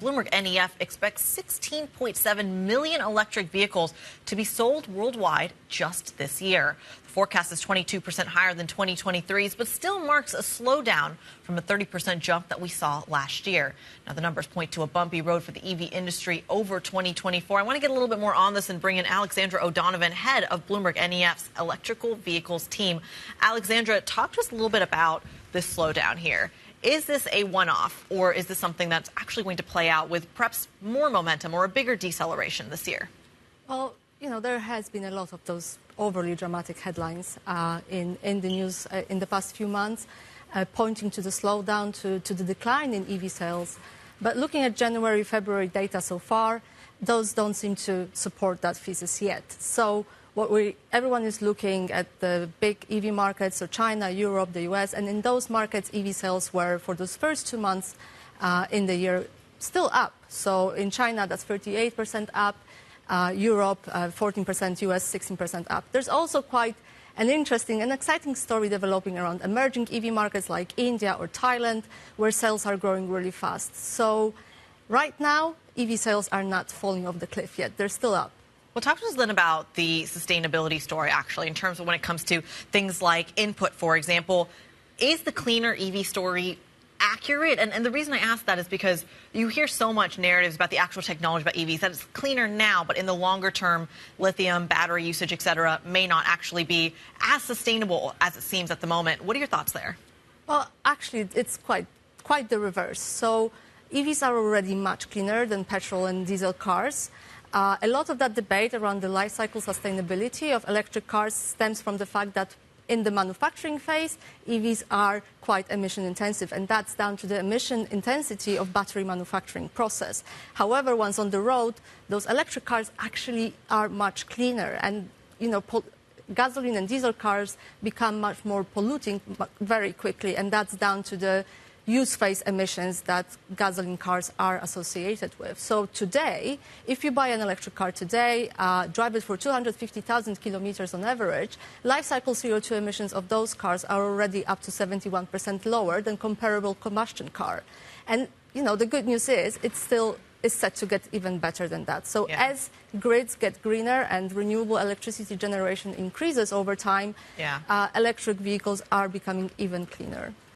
Bloomberg NEF expects 16.7 million electric vehicles to be sold worldwide just this year. The forecast is 22% higher than 2023's, but still marks a slowdown from a 30% jump that we saw last year. Now, the numbers point to a bumpy road for the EV industry over 2024. I want to get a little bit more on this and bring in Aleksandra O'Donovan, head of Bloomberg NEF's electrical vehicles team. Aleksandra, talk to us a little bit about this slowdown here. Is this a one-off, or is this something that's actually going to play out with perhaps more momentum or a bigger deceleration this year? Well, there has been a lot of those overly dramatic headlines in the news in the past few months, pointing to the slowdown, to the decline in EV sales. But looking at January, February data so far, those don't seem to support that thesis yet. So everyone is looking at the big EV markets, so China, Europe, the US, and in those markets, EV sales were, for those first 2 months in the year, still up. So in China, that's 38% up, Europe, 14%, US, 16% up. There's also quite an interesting and exciting story developing around emerging EV markets like India or Thailand, where sales are growing really fast. So right now, EV sales are not falling off the cliff yet. They're still up. Well, talk to us then about the sustainability story, actually, in terms of when it comes to things like input, for example. Is the cleaner EV story accurate? And the reason I ask that is because you hear so much narratives about the actual technology about EVs, that it's cleaner now, but in the longer term, lithium, battery usage, et cetera, may not actually be as sustainable as it seems at the moment. What are your thoughts there? Well, actually, it's quite the reverse. So EVs are already much cleaner than petrol and diesel cars. A lot of that debate around the life cycle sustainability of electric cars stems from the fact that in the manufacturing phase, EVs are quite emission intensive, and that's down to the emission intensity of battery manufacturing process. However, once on the road, those electric cars actually are much cleaner, and gasoline and diesel cars become much more polluting very quickly, and that's down to the use phase emissions that gasoline cars are associated with. So today, if you buy an electric car today, drive it for 250,000 kilometers on average, life cycle CO2 emissions of those cars are already up to 71% lower than comparable combustion car. And, the good news is it still is set to get even better than that. So as grids get greener and renewable electricity generation increases over time, electric vehicles are becoming even cleaner.